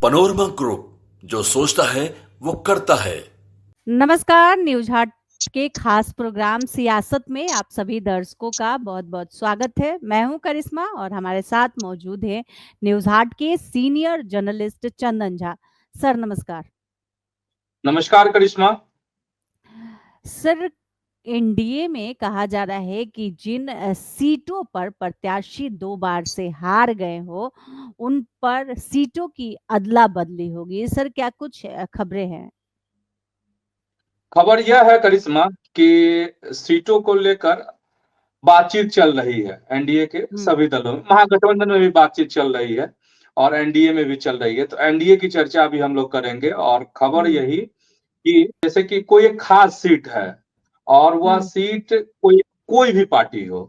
Panorama group, जो सोचता है वो करता है। नमस्कार। न्यूज हाट के खास प्रोग्राम सियासत में आप सभी दर्शकों का बहुत बहुत स्वागत है। मैं हूं करिश्मा और हमारे साथ मौजूद है न्यूज हाट के senior journalist Chandan Jha. Sir नमस्कार। नमस्कार करिश्मा। सर, एनडीए में कहा जा रहा है कि जिन सीटों पर प्रत्याशी 2 बार से हार गए हो उन पर सीटों की अदला बदली होगी। सर, क्या कुछ खबरें हैं? खबर यह है करिश्मा कि सीटों को लेकर बातचीत चल रही है। एनडीए के सभी दलों में, महागठबंधन में भी बातचीत चल रही है और एनडीए में भी चल रही है। तो एनडीए की चर्चा अभी हम लोग करेंगे और खबर यही कि जैसे कि कोई एक खास सीट है और वह सीट कोई भी पार्टी हो।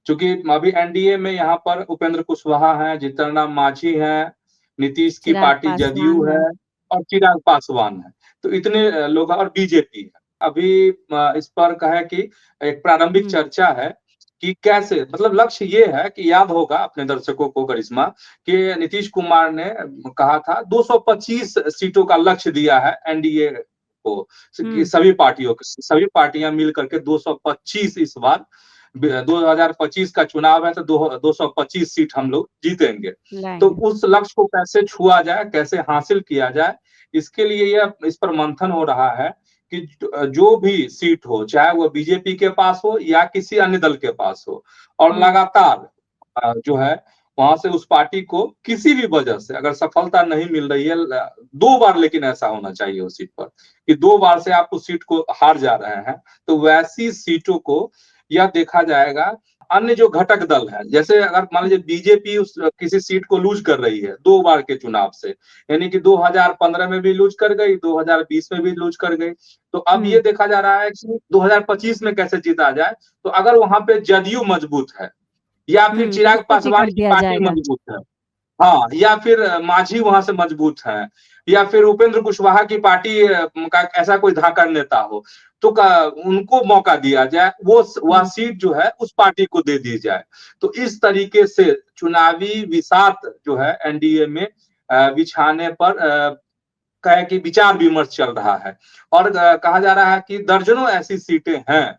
क्योंकि अभी एनडीए में यहाँ पर उपेंद्र कुशवाहा हैं, जीतन राम मांझी हैं, नीतीश की चिराग पार्टी जदयू पासवान है है। और चिराग पासवान है। तो इतने लोग और बीजेपी है। अभी इस पर कहे कि एक प्रारंभिक चर्चा है कि कैसे, मतलब लक्ष्य ये है कि याद होगा अपने दर्शकों को करिश्मा कि नीतीश कुमार ने कहा था 225 सीटों का लक्ष्य दिया है एनडीए को, कि सभी पार्टियां मिल करके 225 इस बार 2025 का चुनाव है तो 225 सीट हम लोग जीतेंगे। तो उस लक्ष्य को कैसे छुआ जाए, कैसे हासिल किया जाए, इसके लिए यह इस पर मंथन हो रहा है कि जो भी सीट हो, चाहे वो बीजेपी के पास हो या किसी अन्य दल के पास हो, और लगातार जो है वहां से उस पार्टी को किसी भी वजह से अगर सफलता नहीं मिल रही है, 2 बार लेकिन ऐसा होना चाहिए उस सीट पर कि 2 बार से आप उस सीट को हार जा रहे हैं, तो वैसी सीटों को यह देखा जाएगा। अन्य जो घटक दल है, जैसे अगर मान लीजिए बीजेपी उस किसी सीट को लूज कर रही है 2 बार के चुनाव से, यानी कि 2015 में भी लूज कर गई, 2020 में भी लूज कर गई, तो अब ये देखा जा रहा है कि 2025 में कैसे जीता जाए। तो अगर वहां पे जदयू मजबूत है या फिर तो चिराग उसको पासवान टिकट की दिया पार्टी जाएगा। मजबूत है, हाँ, या फिर मांझी वहां से मजबूत है, या फिर उपेंद्र कुशवाहा की पार्टी का ऐसा कोई धाकड़ नेता हो, तो उनको मौका दिया जाए, वो वह सीट जो है उस पार्टी को दे दी जाए। तो इस तरीके से चुनावी विसात जो है एनडीए में बिछाने पर कहे कि विचार विमर्श चल रहा है। और कहा जा रहा है कि दर्जनों ऐसी सीटें हैं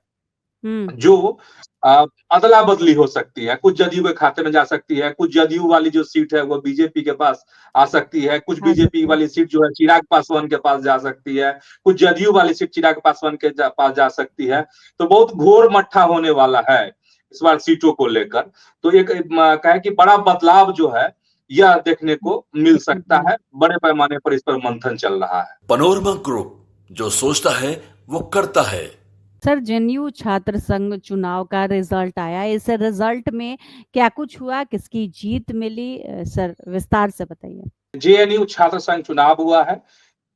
जो अदला बदली हो सकती है, कुछ जदयू के खाते में जा सकती है, कुछ जदयू वाली जो सीट है वो बीजेपी के पास आ सकती है, कुछ बीजेपी वाली सीट जो है चिराग पासवान के पास जा सकती है, कुछ जदयू वाली सीट चिराग पासवान के पास जा सकती है। तो बहुत घोर मट्ठा होने वाला है इस बार सीटों को लेकर। तो एक कहे कि बड़ा बदलाव जो है यह देखने को मिल सकता है। बड़े पैमाने पर इस पर मंथन चल रहा है। पनोरमा ग्रुप, जो सोचता है वो करता है। सर, जेएनयू छात्र संघ चुनाव का रिजल्ट आया, इस रिजल्ट में क्या कुछ हुआ, किसकी जीत मिली? सर विस्तार से बताइए। जेएनयू छात्र संघ चुनाव हुआ है,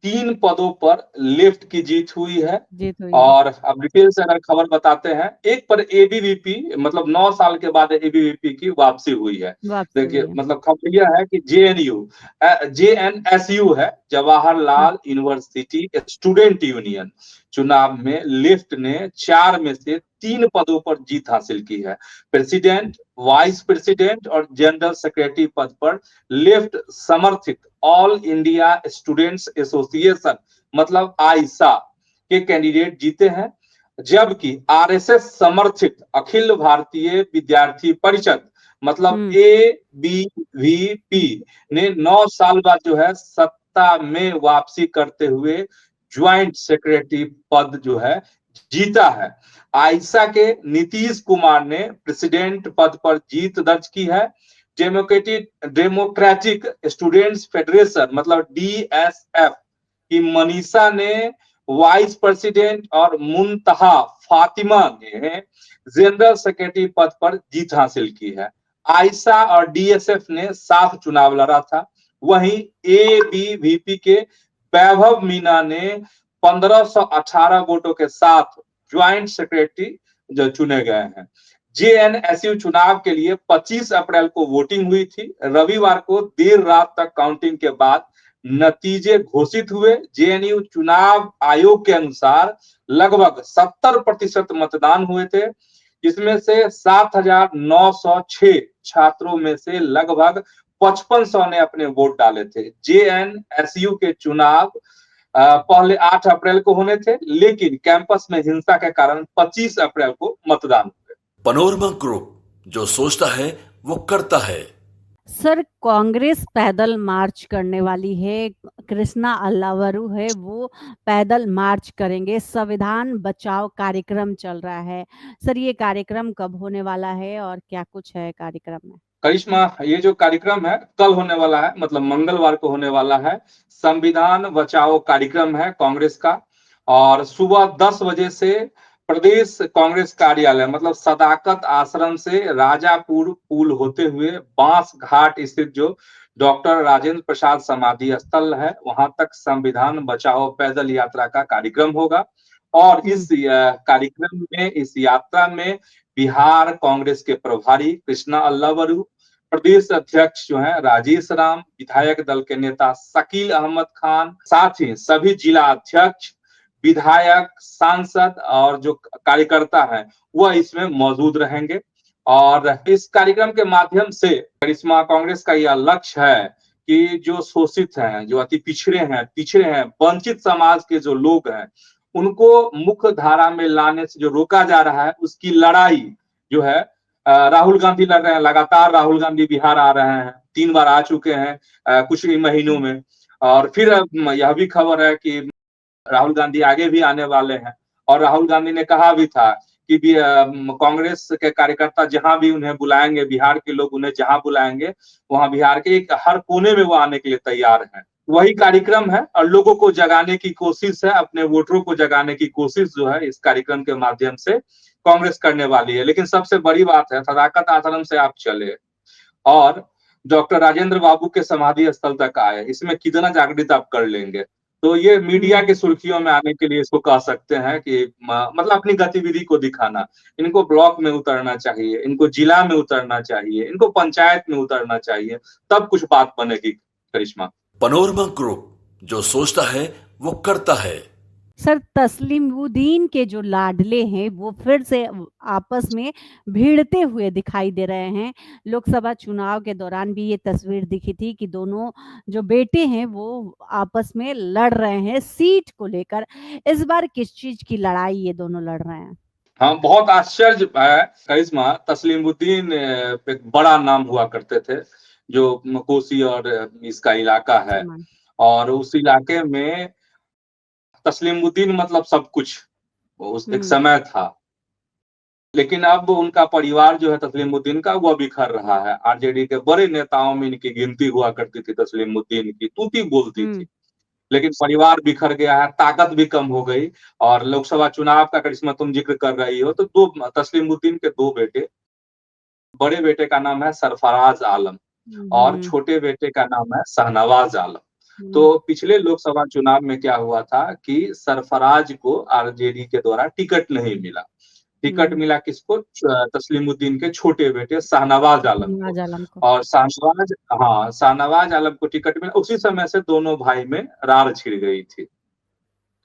3 पदों पर लेफ्ट की जीत हुई है। और अब डिटेल से अगर खबर बताते हैं, एक पर एबीवीपी, मतलब 9 साल के बाद एबीवीपी की वापसी हुई है। देखिए, मतलब खबर यह है कि जेएनएसयू है, जवाहरलाल यूनिवर्सिटी स्टूडेंट यूनियन, चुनाव में लेफ्ट ने 4 में से 3 पदों पर जीत हासिल की है। प्रेसिडेंट, वाइस प्रेसिडेंट और जनरल सेक्रेटरी पद पर लेफ्ट समर्थित ऑल इंडिया स्टूडेंट्स एसोसिएशन, मतलब आइसा के कैंडिडेट जीते हैं, जबकि आरएसएस समर्थित अखिल भारतीय विद्यार्थी परिषद, मतलब एबीवीपी ने 9 साल बाद जो है सत्ता में वापसी करते हुए ज्वाइंट सेक्रेटरी पद जो है जीता है। आइसा के नीतीश कुमार ने प्रेसिडेंट पद पर जीत दर्ज की है। डेमोक्रेटिक स्टूडेंट्स फेडरेशन, मतलब डीएसएफ की मनीषा ने वाइस प्रेसिडेंट और मुंतहा फातिमा ने जनरल सेक्रेटरी पद पर जीत हासिल की है। आयशा और डीएसएफ ने साथ चुनाव लड़ा था। वहीं एबीवीपी के वैभव मीना ने 1518 वोटों के साथ ज्वाइंट सेक्रेटरी जो चुने गए हैं। जेएनएसयू चुनाव के लिए 25 अप्रैल को वोटिंग हुई थी। रविवार को देर रात तक काउंटिंग के बाद नतीजे घोषित हुए। जेएनयू चुनाव आयोग के अनुसार लगभग 70% मतदान हुए थे, जिसमें से 7,906 छात्रों में से लगभग 5500 ने अपने वोट डाले थे। जेएनएसयू के चुनाव पहले 8 अप्रैल को होने थे, लेकिन कैंपस में हिंसा के कारण 25 अप्रैल को मतदान हुए। पनोरमा ग्रुप, जो सोचता है वो करता है। सर, कांग्रेस पैदल मार्च करने वाली है। कृष्णा अल्लावरू है, वो पैदल मार्च करेंगे। संविधान बचाओ कार्यक्रम चल रहा है। सर, ये कार्यक्रम कब होने वाला है और क्या कुछ है कार्यक्रम में? करिश्मा, ये जो कार्यक्रम है कल होने वाला है, मतलब मंगलवार को होने वाला है। संविधान बचाओ कार्यक्रम है कांग्रेस का, और सुबह 10 बजे से प्रदेश कांग्रेस कार्यालय मतलब सदाकत आश्रम से राजापुर पुल होते हुए बांस घाट स्थित जो डॉक्टर राजेंद्र प्रसाद समाधि स्थल है, वहां तक संविधान बचाओ पैदल यात्रा का कार्यक्रम होगा। और इस कार्यक्रम में, इस यात्रा में बिहार कांग्रेस के प्रभारी कृष्णा अल्लावरू, प्रदेश अध्यक्ष जो है राजेश राम, विधायक दल के नेता शकील अहमद खान, साथ ही सभी जिला अध्यक्ष, विधायक, सांसद और जो कार्यकर्ता हैं वह इसमें मौजूद रहेंगे। और इस कार्यक्रम के माध्यम से करिश्मा, कांग्रेस का यह लक्ष्य है कि जो शोषित हैं, जो अति पिछड़े हैं, वंचित समाज के जो लोग हैं, उनको मुख्य धारा में लाने से जो रोका जा रहा है, उसकी लड़ाई जो है राहुल गांधी लड़ रहे हैं। लगातार राहुल गांधी बिहार आ रहे हैं, 3 बार आ चुके हैं कुछ ही महीनों में। और फिर यह भी खबर है कि राहुल गांधी आगे भी आने वाले हैं। और राहुल गांधी ने कहा भी था कि कांग्रेस के कार्यकर्ता जहां भी उन्हें बुलाएंगे, बिहार के लोग उन्हें जहां बुलाएंगे, वहां बिहार के हर कोने में वो आने के लिए तैयार हैं। वही कार्यक्रम है और लोगों को जगाने की कोशिश है, अपने वोटरों को जगाने की कोशिश जो है इस कार्यक्रम के माध्यम से कांग्रेस करने वाली है। लेकिन सबसे बड़ी बात है, सदाकत आश्रम से आप चले और डॉक्टर राजेंद्र बाबू के समाधि स्थल तक आए, इसमें कितना जागृत आप कर लेंगे। तो ये मीडिया के सुर्खियों में आने के लिए इसको कह सकते हैं कि मतलब अपनी गतिविधि को दिखाना। इनको ब्लॉक में उतरना चाहिए, इनको जिला में उतरना चाहिए, इनको पंचायत में उतरना चाहिए, तब कुछ बात बनेगी करिश्मा। पनोरमा ग्रुप, जो सोचता है वो करता है। सर, तस्लीमुद्दीन के जो लाडले हैं वो फिर से आपस में भिड़ते हुए दिखाई दे रहे हैं। लोकसभा चुनाव के दौरान भी ये तस्वीर दिखी थी कि दोनों जो बेटे हैं वो आपस में लड़ रहे हैं सीट को लेकर। इस बार किस चीज की लड़ाई ये दोनों लड़ रहे हैं? हाँ, बहुत आश्चर्य है करिश्मा। तस्लीमुद्दीन एक बड़ा नाम हुआ करते थे, जो कोसी और इसका इलाका है, सलमान। और उस इलाके में तस्लीमुद्दीन मतलब सब कुछ उस एक समय था। लेकिन अब उनका परिवार जो है तस्लीमुद्दीन का, वह बिखर रहा है। आरजेडी के बड़े नेताओं में इनकी गिनती हुआ करती थी तस्लीमुद्दीन की, तूती बोलती थी। लेकिन परिवार बिखर गया है, ताकत भी कम हो गई। और लोकसभा चुनाव का करिश्मा तुम जिक्र कर रही हो, तो दो तस्लीमुद्दीन के 2 बेटे, बड़े बेटे का नाम है सरफराज आलम और छोटे बेटे का नाम है शाहनवाज आलम। तो पिछले लोकसभा चुनाव में क्या हुआ था कि सरफराज को आरजेडी के द्वारा टिकट नहीं मिला। टिकट मिला किसको? तस्लीमुद्दीन के छोटे बेटे शाहनवाज आलम को। नवाज आलम को। और शाहनवाज आलम को टिकट मिला। उसी समय से दोनों भाई में रार छिड़ गई थी।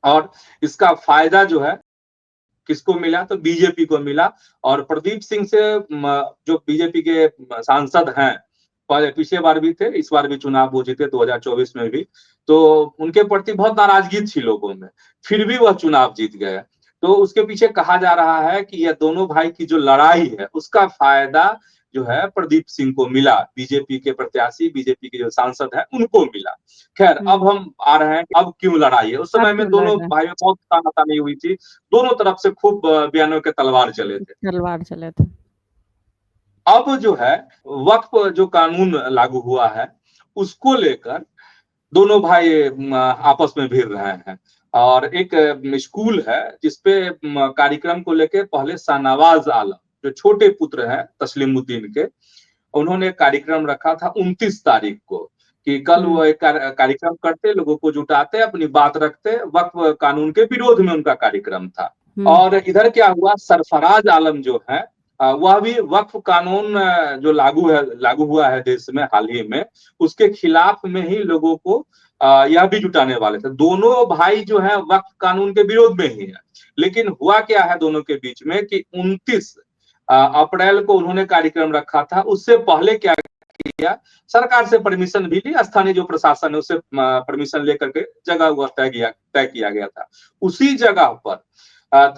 और इसका फायदा जो है किसको मिला? तो बीजेपी को मिला। और प्रदीप सिंह से जो बीजेपी के सांसद हैं, पहले पिछले बार भी थे, इस बार भी चुनाव वो जीते 2024 में भी, तो उनके प्रति बहुत नाराजगी थी लोगों में, फिर भी वह चुनाव जीत गए। तो उसके पीछे कहा जा रहा है कि यह दोनों भाई की जो लड़ाई है उसका फायदा जो है प्रदीप सिंह को मिला, बीजेपी के प्रत्याशी, बीजेपी के जो सांसद हैं उनको मिला। खैर, अब हम आ रहे हैं कि अब क्यों लड़ाई है। उस समय में दोनों भाइयों में बहुत तानातानी हुई थी, दोनों तरफ से खूब बयानों के तलवार चले थे। अब जो है वक्फ जो कानून लागू हुआ है उसको लेकर दोनों भाई आपस में भिड़ रहे हैं। और एक स्कूल है जिसपे कार्यक्रम को लेकर पहले शाहनवाज आलम, जो छोटे पुत्र हैं तस्लीमुद्दीन के, उन्होंने कार्यक्रम रखा था 29 तारीख को कि कल वो एक कार्यक्रम करते, लोगों को जुटाते, अपनी बात रखते। वक्फ कानून के विरोध में उनका कार्यक्रम था। और इधर क्या हुआ, सरफराज आलम जो है वह भी वक्फ कानून जो लागू हुआ है देश में हाल ही में, उसके खिलाफ में ही लोगों को यह भी जुटाने वाले थे। दोनों भाई जो है वक्फ कानून के विरोध में ही है। लेकिन हुआ क्या है दोनों के बीच में कि 29 अप्रैल को उन्होंने कार्यक्रम रखा था। उससे पहले क्या किया, सरकार से परमिशन भी ली, स्थानीय जो प्रशासन है उससे परमिशन लेकर के जगह वो तय किया गया था। उसी जगह पर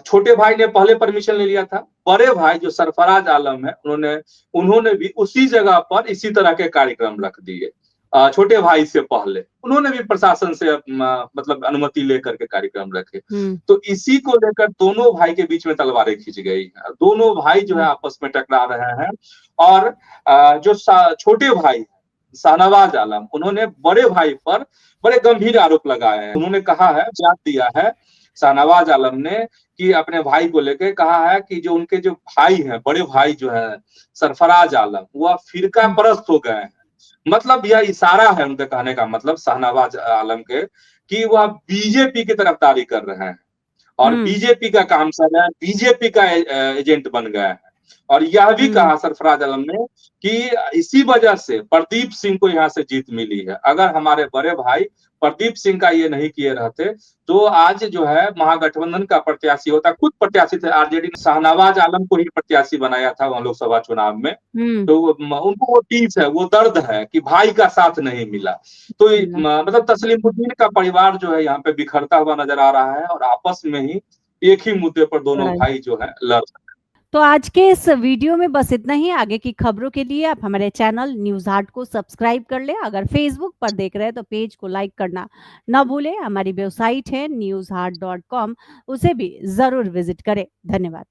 छोटे भाई ने पहले परमिशन ले लिया था, बड़े भाई जो सरफराज आलम है उन्होंने भी उसी जगह पर इसी तरह के कार्यक्रम रख दिए। छोटे भाई से पहले उन्होंने भी प्रशासन से मतलब अनुमति लेकर के कार्यक्रम रखे। तो इसी को लेकर दोनों भाई के बीच में तलवारें खींच गई। दोनों भाई जो है आपस में टकरा रहे हैं और जो छोटे भाई शाहनवाज आलम उन्होंने बड़े भाई पर बड़े गंभीर आरोप लगाए हैं। उन्होंने कहा है, बयान दिया है शाहनवाज आलम ने कि अपने भाई को लेकर कहा है कि जो उनके जो भाई हैं, बड़े भाई जो है सरफराज आलम, वह फिरका परस्त हो गए हैं। मतलब यह इशारा है उनके कहने का मतलब शाहनवाज आलम के कि वह बीजेपी की तरफदारी कर रहे हैं और बीजेपी का काम सर है, बीजेपी का एजेंट बन गया है। और यह भी कहा सरफराज आलम ने कि इसी वजह से प्रदीप सिंह को यहाँ से जीत मिली है। अगर हमारे बड़े भाई प्रदीप सिंह का ये नहीं किए रहते तो आज जो है महागठबंधन का प्रत्याशी होता। खुद प्रत्याशी थे, आरजेडी ने शाहनवाज आलम को ही प्रत्याशी बनाया था वहां लोकसभा चुनाव में। तो उनको वो टीस है, वो दर्द है कि भाई का साथ नहीं मिला। तो मतलब तस्लीमुद्दीन का परिवार जो है यहाँ पे बिखरता हुआ नजर आ रहा है और आपस में ही एक ही मुद्दे पर दोनों भाई जो है लड़। तो आज के इस वीडियो में बस इतना ही। आगे की खबरों के लिए आप हमारे चैनल न्यूज़ हाट को सब्सक्राइब कर लें। अगर फेसबुक पर देख रहे हैं तो पेज को लाइक करना ना भूलें। हमारी वेबसाइट है newsheart.com, उसे भी जरूर विजिट करें। धन्यवाद।